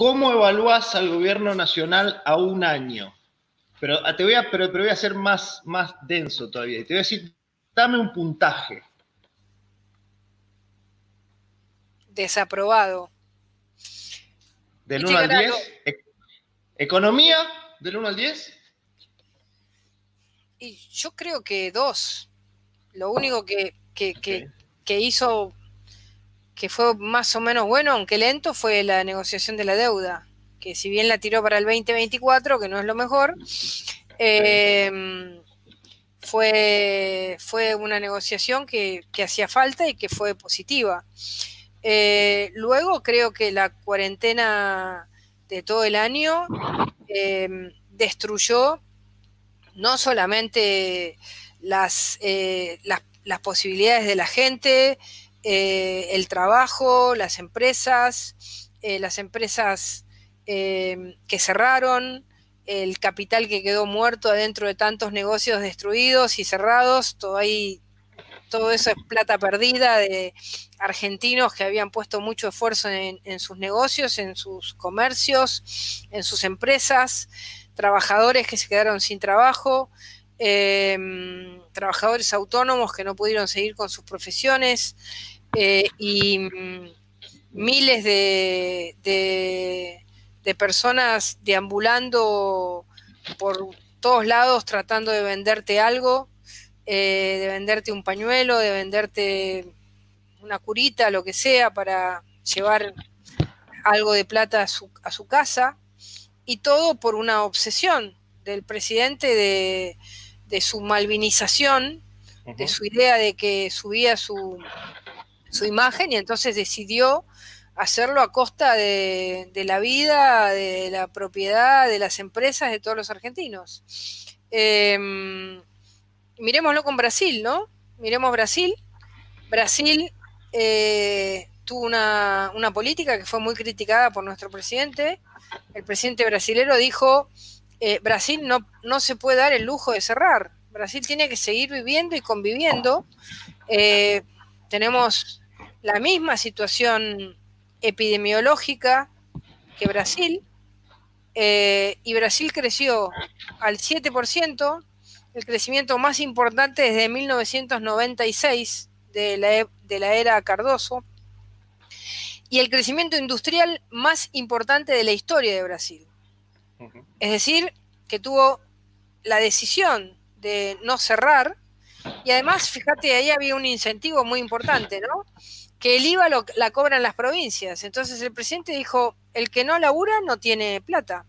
¿cómo evaluás al gobierno nacional a un año? Pero te voy a hacer más denso todavía. Te voy a decir, dame un puntaje. Desaprobado. ¿Del 1 al 10? ¿Economía? ¿Del 1 al 10? Y yo creo que 2. Lo único que hizo, que fue más o menos bueno, aunque lento, fue la negociación de la deuda, que si bien la tiró para el 2024, que no es lo mejor, fue una negociación que hacía falta y que fue positiva. Luego creo que la cuarentena de todo el año destruyó no solamente las posibilidades de la gente, el trabajo, las empresas que cerraron, el capital que quedó muerto adentro de tantos negocios destruidos y cerrados, todo eso es plata perdida de argentinos que habían puesto mucho esfuerzo en sus negocios, en sus comercios, en sus empresas, trabajadores que se quedaron sin trabajo, trabajadores autónomos que no pudieron seguir con sus profesiones, y miles de personas deambulando por todos lados tratando de venderte algo, de venderte un pañuelo, de venderte una curita, lo que sea, para llevar algo de plata a su casa, y todo por una obsesión del presidente de su malvinización, de su idea de que subía su imagen, y entonces decidió hacerlo a costa de la vida, de la propiedad, de las empresas, de todos los argentinos. Miremoslo con Brasil, ¿no? Miremos Brasil. Brasil tuvo una política que fue muy criticada por nuestro presidente. El presidente brasilero dijo, Brasil no se puede dar el lujo de cerrar. Brasil tiene que seguir viviendo y conviviendo. Tenemos la misma situación epidemiológica que Brasil, y Brasil creció al 7%, el crecimiento más importante desde 1996, de la era Cardoso, y el crecimiento industrial más importante de la historia de Brasil. Es decir, que tuvo la decisión de no cerrar, y además, fíjate, ahí había un incentivo muy importante, ¿no? Que el IVA la cobran las provincias. Entonces el presidente dijo, el que no labura no tiene plata,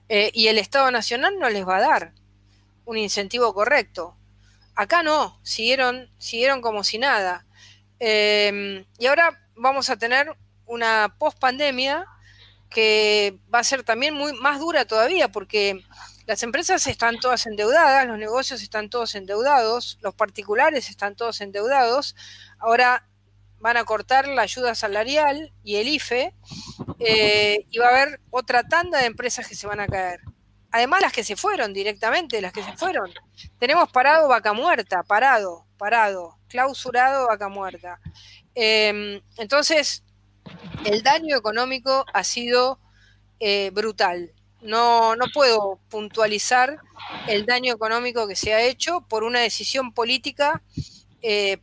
y el Estado Nacional no les va a dar un incentivo correcto. Acá no, siguieron como si nada. Y ahora vamos a tener una pospandemia que va a ser también más dura todavía, porque las empresas están todas endeudadas, los negocios están todos endeudados, los particulares están todos endeudados. Ahora van a cortar la ayuda salarial y el IFE, y va a haber otra tanda de empresas que se van a caer. Además, las que se fueron directamente, Tenemos parado Vaca Muerta, clausurado Vaca Muerta. Entonces, el daño económico ha sido brutal. No puedo puntualizar el daño económico que se ha hecho por una decisión política,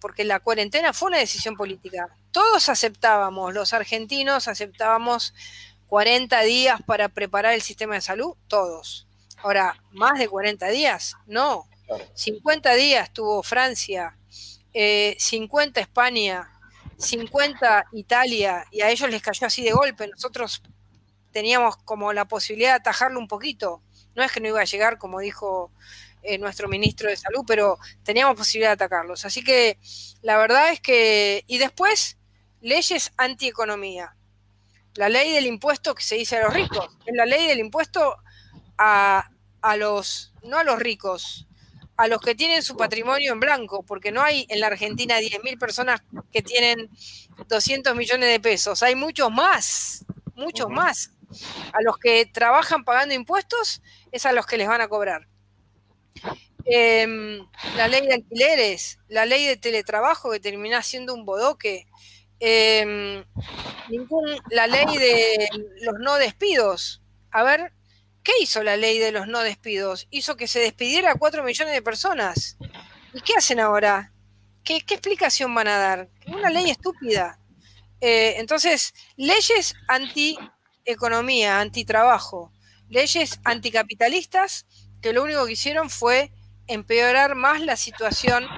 porque la cuarentena fue una decisión política. Todos aceptábamos, los argentinos aceptábamos 40 días para preparar el sistema de salud, todos. Ahora, más de 40 días, no. 50 días tuvo Francia, 50 España, 50 Italia, y a ellos les cayó así de golpe. Nosotros teníamos como la posibilidad de atajarlo un poquito. No es que no iba a llegar, como dijo nuestro ministro de Salud, pero teníamos posibilidad de atacarlos. Así que la verdad es que... Y después, leyes antieconomía. La ley del impuesto que se dice a los ricos, es la ley del impuesto no a los ricos, a los que tienen su patrimonio en blanco, porque no hay en la Argentina 10.000 personas que tienen 200 millones de pesos, hay muchos más. A los que trabajan pagando impuestos es a los que les van a cobrar. La ley de alquileres, la ley de teletrabajo, que termina siendo un bodoque, la ley de los no despidos. A ver, ¿qué hizo la ley de los no despidos? Hizo que se despidiera a 4 millones de personas. ¿Y qué hacen ahora? ¿Qué explicación van a dar? Una ley estúpida. Entonces, leyes anti-economía, anti-trabajo, leyes anticapitalistas que lo único que hicieron fue empeorar más la situación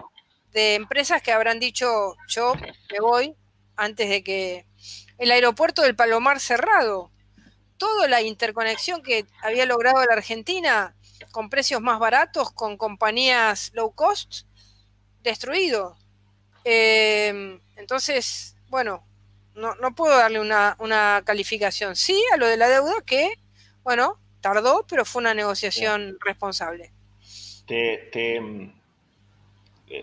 de empresas que habrán dicho, yo me voy antes de que el aeropuerto del Palomar cerrado, toda la interconexión que había logrado la Argentina con precios más baratos, con compañías low cost, destruido. Entonces, bueno, no puedo darle una calificación. Sí a lo de la deuda que, bueno, tardó, pero fue una negociación responsable.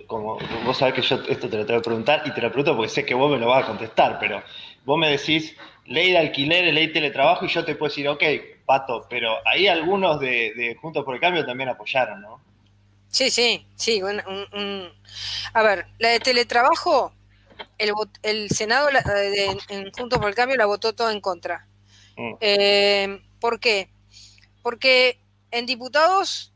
Como vos sabés que yo esto te lo tengo que preguntar y te lo pregunto porque sé que vos me lo vas a contestar, pero vos me decís ley de alquileres, ley de teletrabajo y yo te puedo decir, ok, Pato, pero ahí algunos de Juntos por el Cambio también apoyaron, ¿no? Sí. A ver, la de teletrabajo, el Senado en Juntos por el Cambio la votó todo en contra. ¿Por qué? Porque en diputados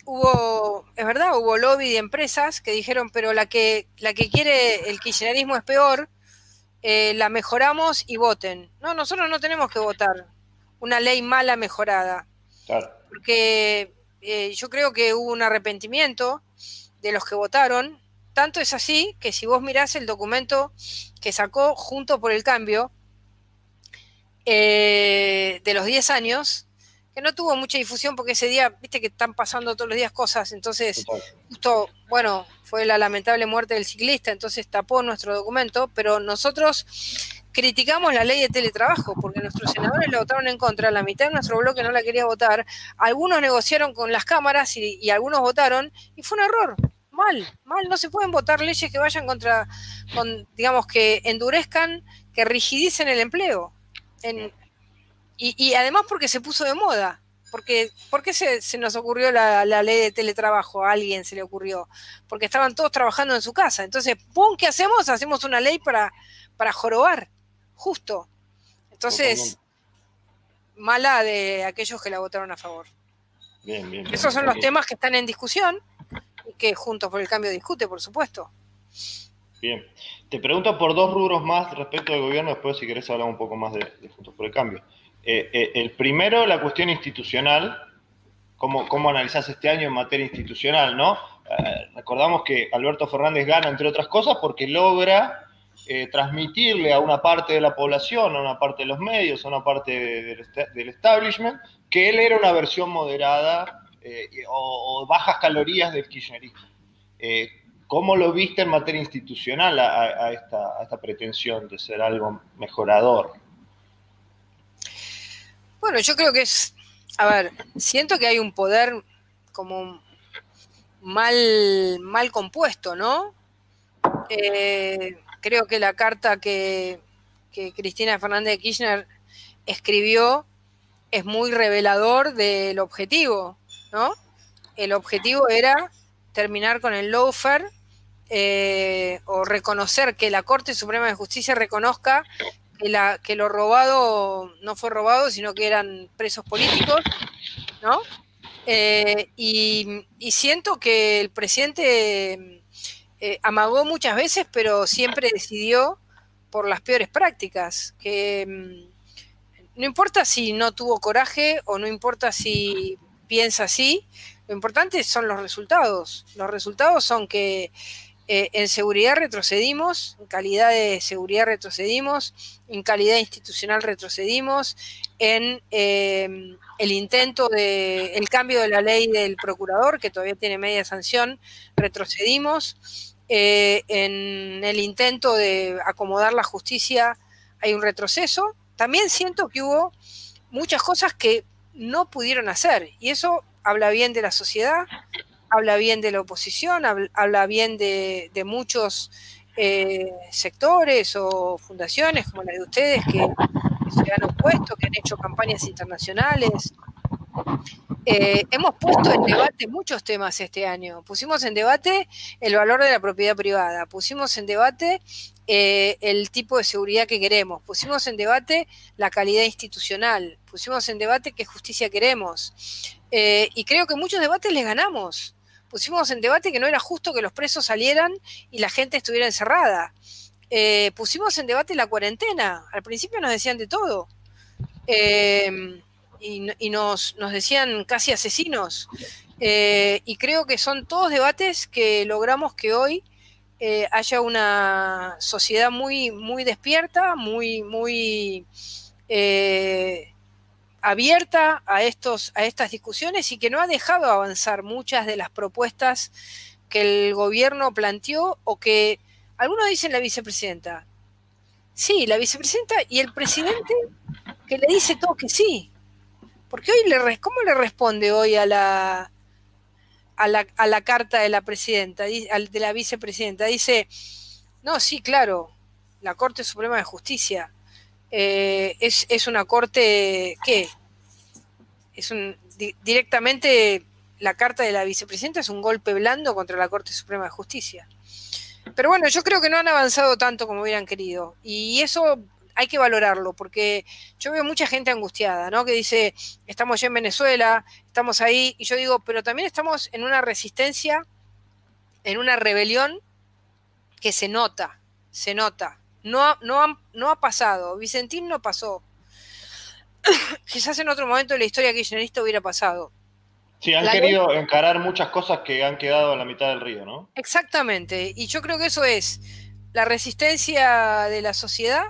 hubo lobby de empresas que dijeron, pero la que quiere el kirchnerismo es peor, la mejoramos y voten. No, nosotros no tenemos que votar una ley mala mejorada. Claro. Porque yo creo que hubo un arrepentimiento de los que votaron. Tanto es así que si vos mirás el documento que sacó Juntos por el Cambio de los 10 años, que no tuvo mucha difusión porque ese día, viste que están pasando todos los días cosas, entonces justo, bueno, fue la lamentable muerte del ciclista, entonces tapó nuestro documento, pero nosotros criticamos la ley de teletrabajo porque nuestros senadores la votaron en contra, la mitad de nuestro bloque no la quería votar, algunos negociaron con las cámaras y algunos votaron, y fue un error. Mal, no se pueden votar leyes que vayan digamos, que endurezcan, que rigidicen el empleo. Y además porque se puso de moda. ¿Por qué se nos ocurrió la ley de teletrabajo? A alguien se le ocurrió. Porque estaban todos trabajando en su casa. Entonces, ¡pum! ¿Qué hacemos? Hacemos una ley para jorobar. Justo. Entonces, mala de aquellos que la votaron a favor. Bien. Esos son los temas que están en discusión y que Juntos por el Cambio discute, por supuesto. Bien. Te pregunto por 2 rubros más respecto del gobierno, después si querés hablar un poco más de Juntos por el Cambio. El primero, la cuestión institucional. ¿Cómo analizás este año en materia institucional, no? Recordamos que Alberto Fernández gana, entre otras cosas, porque logra transmitirle a una parte de la población, a una parte de los medios, a una parte del establishment, que él era una versión moderada o bajas calorías del kirchnerismo. ¿Cómo lo viste en materia institucional a esta pretensión de ser algo mejorador? Bueno, yo creo que siento que hay un poder como mal compuesto, ¿no? Creo que la carta que Cristina Fernández de Kirchner escribió es muy revelador del objetivo, ¿no? El objetivo era terminar con el lawfare o reconocer que la Corte Suprema de Justicia reconozca que lo robado no fue robado, sino que eran presos políticos, ¿no? Y siento que el presidente amagó muchas veces, pero siempre decidió por las peores prácticas, que no importa si no tuvo coraje o no importa si piensa así, lo importante son los resultados. Los resultados son que en seguridad retrocedimos, en calidad de seguridad retrocedimos, en calidad institucional retrocedimos, en el intento el cambio de la ley del procurador, que todavía tiene media sanción, retrocedimos, en el intento de acomodar la justicia hay un retroceso. También siento que hubo muchas cosas que no pudieron hacer, y eso habla bien de la sociedad, habla bien de la oposición, habla bien de muchos sectores o fundaciones como la de ustedes que se han opuesto, que han hecho campañas internacionales. Hemos puesto en debate muchos temas este año. Pusimos en debate el valor de la propiedad privada, pusimos en debate el tipo de seguridad que queremos, pusimos en debate la calidad institucional, pusimos en debate qué justicia queremos, y creo que muchos debates les ganamos. Pusimos en debate que no era justo que los presos salieran y la gente estuviera encerrada. Pusimos en debate la cuarentena. Al principio nos decían de todo. Y nos decían casi asesinos. Y creo que son todos debates que logramos que hoy haya una sociedad muy, muy despierta, muy abierta a estas discusiones, y que no ha dejado avanzar muchas de las propuestas que el gobierno planteó, o que algunos dicen la vicepresidenta. Sí, la vicepresidenta y el presidente, que le dice todo que sí. Porque hoy, ¿cómo le responde hoy a la carta de la presidenta, de la vicepresidenta? Dice, no, sí, claro, la Corte Suprema de Justicia es una corte, ¿qué? Directamente la carta de la vicepresidenta es un golpe blando contra la Corte Suprema de Justicia. Pero bueno, yo creo que no han avanzado tanto como hubieran querido, y eso hay que valorarlo, porque yo veo mucha gente angustiada, ¿no? Que dice, estamos ya en Venezuela, estamos ahí, y yo digo, pero también estamos en una resistencia, en una rebelión que se nota. No ha pasado, Vicentín no pasó. Quizás en otro momento de la historia kirchnerista hubiera pasado. Sí, han querido encarar muchas cosas que han quedado a la mitad del río, ¿no? Exactamente, y yo creo que eso es la resistencia de la sociedad,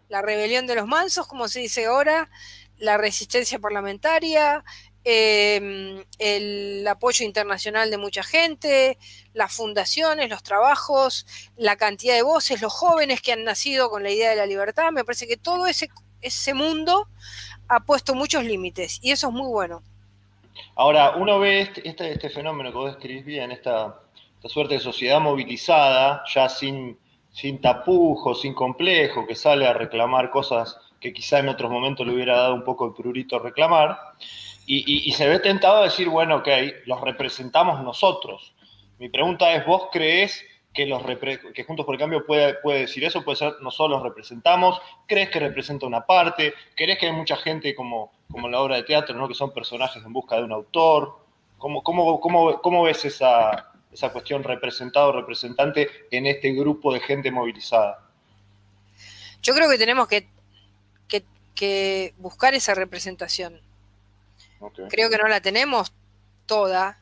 la rebelión de los mansos, como se dice ahora, la resistencia parlamentaria, el apoyo internacional de mucha gente, las fundaciones, los trabajos, la cantidad de voces, los jóvenes que han nacido con la idea de la libertad. Me parece que todo ese mundo ha puesto muchos límites, y eso es muy bueno. Ahora, uno ve este fenómeno que vos describís bien, esta suerte de sociedad movilizada, ya sin tapujos, sin complejo, que sale a reclamar cosas que quizá en otros momentos le hubiera dado un poco de prurito reclamar, y se ve tentado a decir, bueno, ok, los representamos nosotros. Mi pregunta es, ¿vos creés que Juntos por el Cambio puede decir eso? Puede ser, nosotros los representamos. ¿Crees que representa una parte? ¿Crees que hay mucha gente como en la obra de teatro, ¿no? Que son personajes en busca de un autor? ¿Cómo ves esa cuestión representado, representante en este grupo de gente movilizada? Yo creo que tenemos que buscar esa representación. Okay. Creo que no la tenemos toda,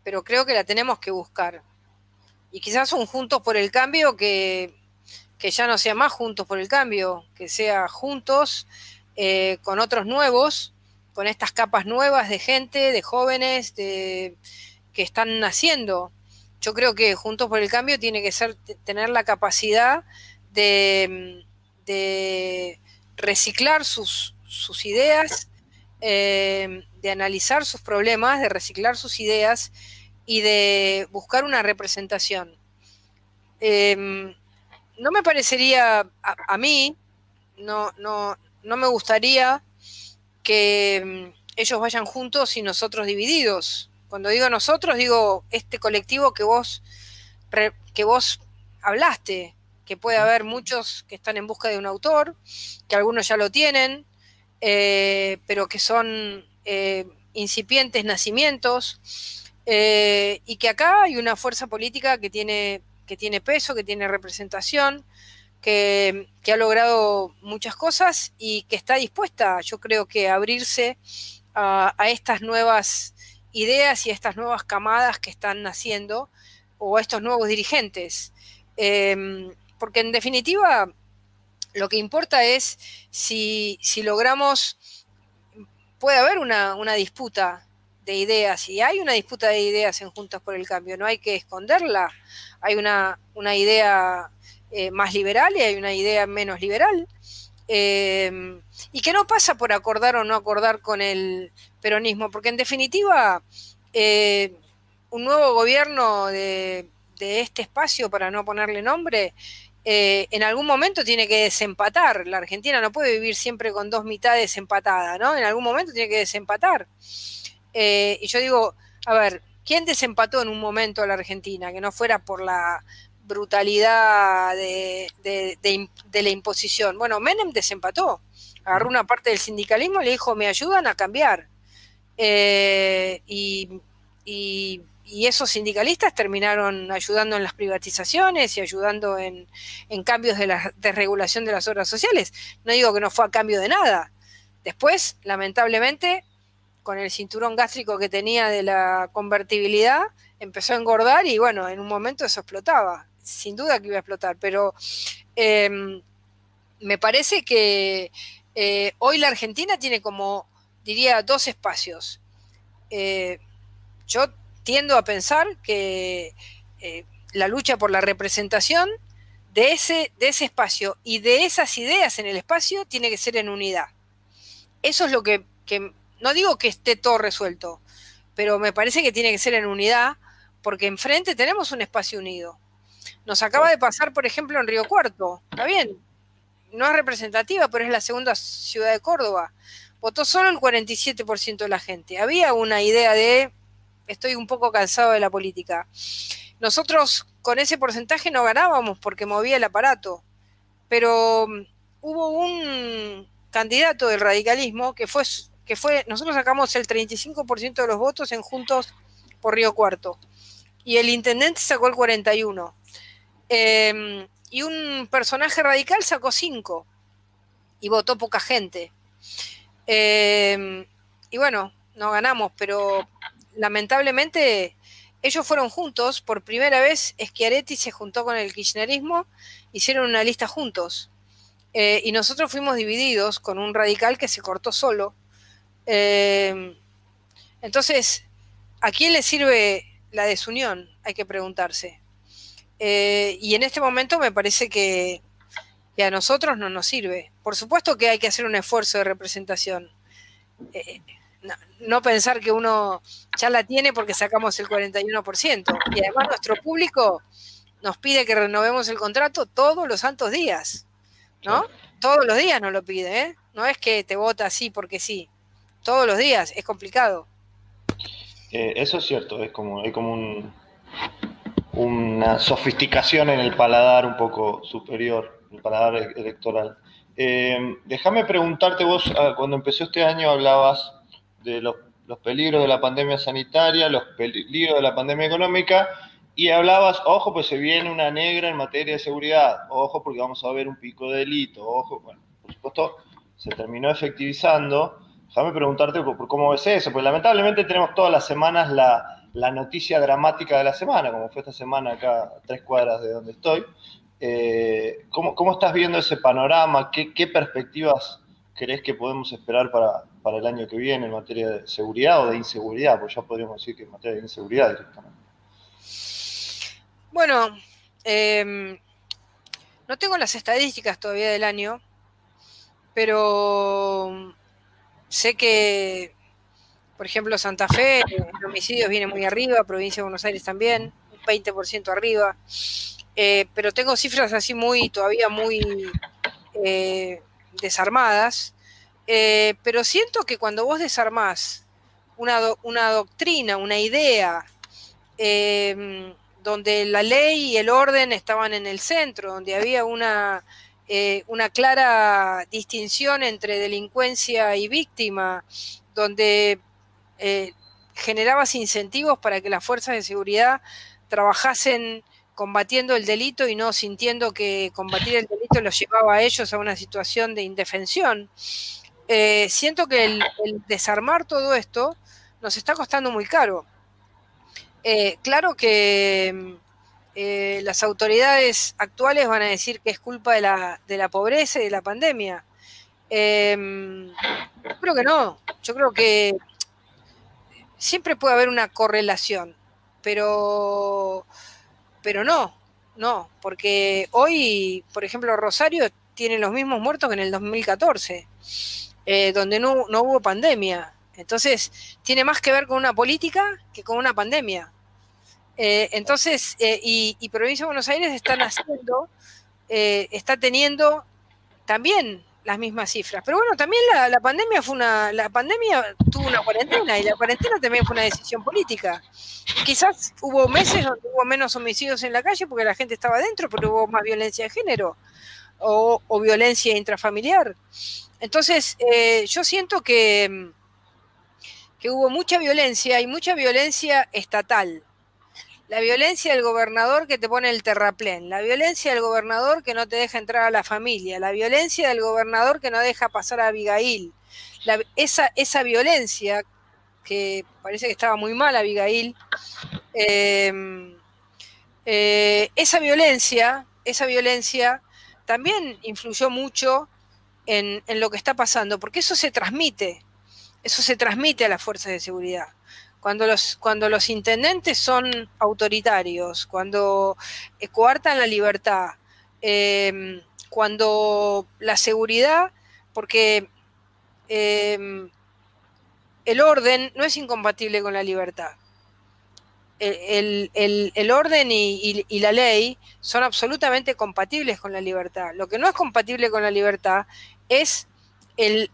pero creo que la tenemos que buscar. Y quizás un Juntos por el Cambio que ya no sea más Juntos por el Cambio, que sea Juntos con otros nuevos, con estas capas nuevas de gente, de jóvenes, que están naciendo. Yo creo que Juntos por el Cambio tiene que tener la capacidad de reciclar sus ideas, de analizar sus problemas, de reciclar sus ideas y de buscar una representación. No me parecería, a mí, no me gustaría que ellos vayan juntos y nosotros divididos. Cuando digo nosotros, digo este colectivo que vos hablaste, que puede haber muchos que están en busca de un autor, que algunos ya lo tienen, pero que son incipientes nacimientos, y que acá hay una fuerza política que tiene peso, que tiene representación, que ha logrado muchas cosas y que está dispuesta, yo creo, que a abrirse a estas nuevas ideas y a estas nuevas camadas que están naciendo, o a estos nuevos dirigentes. Porque en definitiva lo que importa es si logramos, puede haber una disputa de ideas, y hay una disputa de ideas en Juntos por el Cambio, no hay que esconderla. Hay una idea más liberal y hay una idea menos liberal, y que no pasa por acordar o no acordar con el peronismo, porque en definitiva un nuevo gobierno de este espacio, para no ponerle nombre, en algún momento tiene que desempatar. La Argentina no puede vivir siempre con dos mitades empatadas, ¿no? En algún momento tiene que desempatar. Y yo digo, a ver, ¿quién desempató en un momento a la Argentina? Que no fuera por la brutalidad de la imposición. Bueno, Menem desempató, agarró una parte del sindicalismo y le dijo, me ayudan a cambiar. Y esos sindicalistas terminaron ayudando en las privatizaciones y ayudando en cambios de la desregulación de las obras sociales. No digo que no fue a cambio de nada. Después, lamentablemente, con el cinturón gástrico que tenía de la convertibilidad, empezó a engordar y bueno, en un momento eso explotaba. Sin duda que iba a explotar, pero me parece que hoy la Argentina tiene como, diría, dos espacios. Yo tiendo a pensar que la lucha por la representación de ese espacio y de esas ideas en el espacio tiene que ser en unidad. Eso es lo que no digo que esté todo resuelto, pero me parece que tiene que ser en unidad, porque enfrente tenemos un espacio unido. Nos acaba de pasar, por ejemplo, en Río Cuarto. Está bien, no es representativa, pero es la segunda ciudad de Córdoba. Votó solo el 47% de la gente. Había una idea de, estoy un poco cansado de la política. Nosotros con ese porcentaje no ganábamos porque movía el aparato, pero hubo un candidato del radicalismo que fue, nosotros sacamos el 35% de los votos en Juntos por Río Cuarto, y el intendente sacó el 41%. Y un personaje radical sacó 5 y votó poca gente. Y bueno, no ganamos, pero lamentablemente ellos fueron juntos. Por primera vez Schiaretti se juntó con el kirchnerismo, hicieron una lista juntos. Y nosotros fuimos divididos con un radical que se cortó solo. Entonces, ¿a quién le sirve la desunión? Hay que preguntarse. Y en este momento me parece que a nosotros no nos sirve. Por supuesto que hay que hacer un esfuerzo de representación. No pensar que uno ya la tiene porque sacamos el 41%. Y además nuestro público nos pide que renovemos el contrato todos los santos días, ¿no? Sí. Todos los días nos lo pide, ¿eh? No es que te vota así porque sí. Todos los días, es complicado. Eso es cierto, hay como una sofisticación en el paladar un poco superior, el paladar electoral. Déjame preguntarte, vos cuando empezó este año hablabas de los peligros de la pandemia sanitaria, los peligros de la pandemia económica, y hablabas, ojo, pues se viene una negra en materia de seguridad, ojo, porque vamos a ver un pico de delito, ojo, bueno, por supuesto, se terminó efectivizando. Déjame preguntarte por cómo ves eso, porque lamentablemente tenemos todas las semanas la noticia dramática de la semana, como fue esta semana acá a 3 cuadras de donde estoy. ¿Cómo estás viendo ese panorama? ¿Qué perspectivas crees que podemos esperar para el año que viene en materia de seguridad o de inseguridad? Porque ya podríamos decir que en materia de inseguridad directamente. Bueno, no tengo las estadísticas todavía del año, pero sé que, por ejemplo, Santa Fe, en homicidios viene muy arriba, Provincia de Buenos Aires también, un 20% arriba. Pero tengo cifras así todavía muy desarmadas, pero siento que cuando vos desarmás una doctrina, una idea, donde la ley y el orden estaban en el centro, donde había una clara distinción entre delincuencia y víctima, donde generabas incentivos para que las fuerzas de seguridad trabajasen combatiendo el delito y no sintiendo que combatir el delito los llevaba a ellos a una situación de indefensión. Siento que el desarmar todo esto nos está costando muy caro. Claro que las autoridades actuales van a decir que es culpa de la pobreza y de la pandemia. Yo creo que no. Yo creo que siempre puede haber una correlación, pero no, porque hoy, por ejemplo, Rosario tiene los mismos muertos que en el 2014, donde no hubo pandemia. Entonces, tiene más que ver con una política que con una pandemia. Entonces, Provincia de Buenos Aires está teniendo también las mismas cifras. Pero bueno, también la pandemia tuvo una cuarentena, y la cuarentena también fue una decisión política. Quizás hubo meses donde hubo menos homicidios en la calle porque la gente estaba adentro, pero hubo más violencia de género o violencia intrafamiliar. Entonces, yo siento que hubo mucha violencia, y mucha violencia estatal. La violencia del gobernador que te pone el terraplén, la violencia del gobernador que no te deja entrar a la familia, la violencia del gobernador que no deja pasar a Abigail. Esa violencia, que parece que estaba muy mal Abigail, esa violencia también influyó mucho en lo que está pasando, porque eso se transmite a las fuerzas de seguridad. Cuando los intendentes son autoritarios, cuando coartan la libertad, cuando la seguridad, porque el orden no es incompatible con la libertad. El orden y la ley son absolutamente compatibles con la libertad. Lo que no es compatible con la libertad es el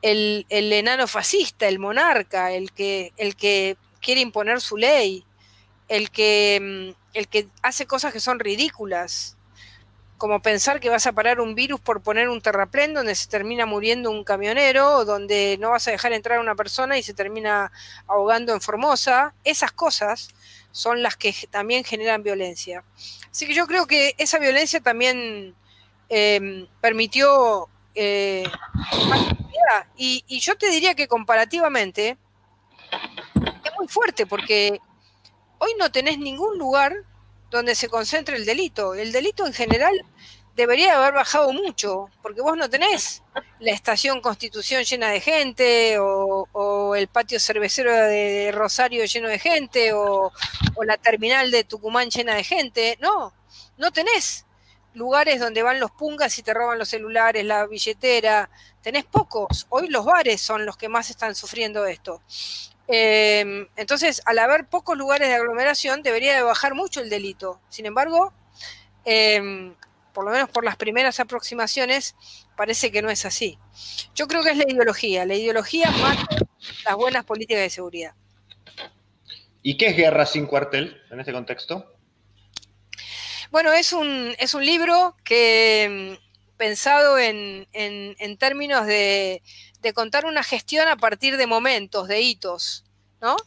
enano fascista, el monarca, el que quiere imponer su ley, el que hace cosas que son ridículas, como pensar que vas a parar un virus por poner un terraplén donde se termina muriendo un camionero, o donde no vas a dejar entrar a una persona y se termina ahogando en Formosa. Esas cosas son las que también generan violencia. Así que yo creo que esa violencia también permitió y yo te diría que comparativamente es muy fuerte, porque hoy no tenés ningún lugar donde se concentre el delito. El delito en general debería haber bajado mucho, porque vos no tenés la estación Constitución llena de gente, o el patio cervecero de Rosario lleno de gente, o la terminal de Tucumán llena de gente. No tenés lugares donde van los pungas y te roban los celulares, la billetera. Tenés pocos. Hoy los bares son los que más están sufriendo esto. Entonces, al haber pocos lugares de aglomeración, debería de bajar mucho el delito. Sin embargo, por lo menos por las primeras aproximaciones, parece que no es así. Yo creo que es la ideología. La ideología mata las buenas políticas de seguridad. ¿Y qué es Guerra sin cuartel en este contexto? Bueno, es un libro que, pensado en términos de contar una gestión a partir de momentos, de hitos, ¿no?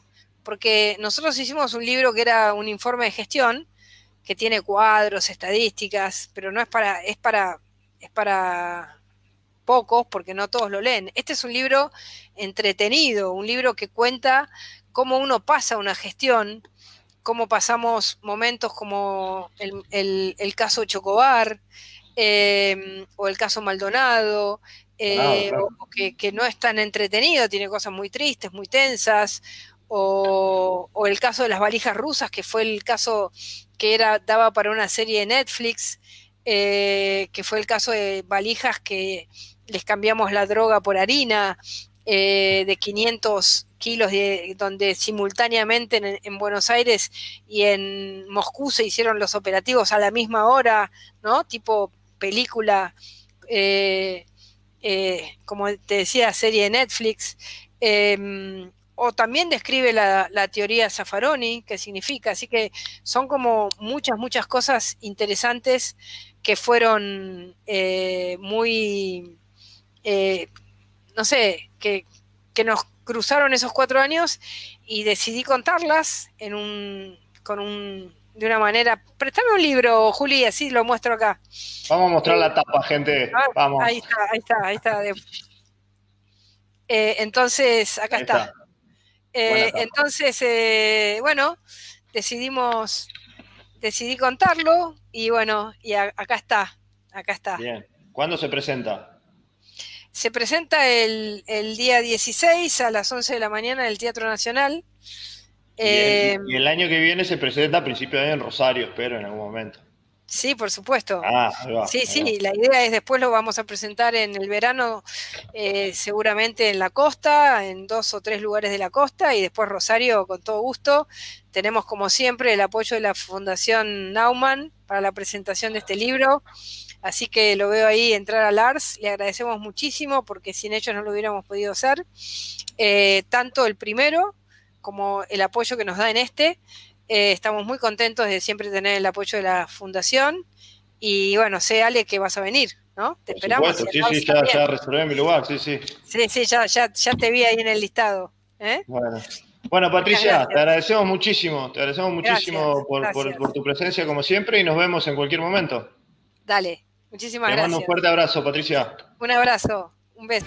Porque nosotros hicimos un libro que era un informe de gestión, que tiene cuadros, estadísticas, pero no es para pocos, porque no todos lo leen. Este es un libro entretenido, un libro que cuenta cómo uno pasa una gestión, cómo pasamos momentos como el caso Chocobar, o el caso Maldonado, claro. O que no es tan entretenido, tiene cosas muy tristes, muy tensas, o el caso de las valijas rusas, que fue el caso que daba para una serie de Netflix, que fue el caso de valijas que les cambiamos la droga por harina, de 500 kilos, donde simultáneamente en Buenos Aires y en Moscú se hicieron los operativos a la misma hora, ¿no? Tipo película, como te decía, serie de Netflix. O también describe la teoría Zaffaroni, que significa, así que son como muchas cosas interesantes que fueron muy, no sé, que nos cruzaron esos 4 años, y decidí contarlas de una manera. Préstame un libro, Juli, así lo muestro acá. Vamos a mostrar la tapa, gente. Vamos. Ahí está. Entonces, acá está. Entonces, bueno, decidí contarlo, y bueno, y acá está. Bien. ¿Cuándo se presenta? Se presenta el día 16 a las 11 de la mañana en el Teatro Nacional. Y el año que viene se presenta a principios de año en Rosario, espero, en algún momento. Sí, por supuesto. Ahí va, sí, la idea es después lo vamos a presentar en el verano, seguramente en la costa, en 2 o 3 lugares de la costa, y después Rosario con todo gusto. Tenemos, como siempre, el apoyo de la Fundación Naumann para la presentación de este libro. Así que lo veo ahí entrar a Lars, le agradecemos muchísimo porque sin ellos no lo hubiéramos podido hacer. Tanto el primero como el apoyo que nos da en estamos muy contentos de siempre tener el apoyo de la Fundación. Y bueno, sé, Ale, que vas a venir, ¿no? Te esperamos. Por supuesto, sí, ya reservé mi lugar, sí. Sí, ya te vi ahí en el listado. Bueno, Patricia, te agradecemos muchísimo Gracias. por tu presencia como siempre y nos vemos en cualquier momento. Dale, muchísimas gracias. Te mando un fuerte abrazo, Patricia. Un abrazo, un beso.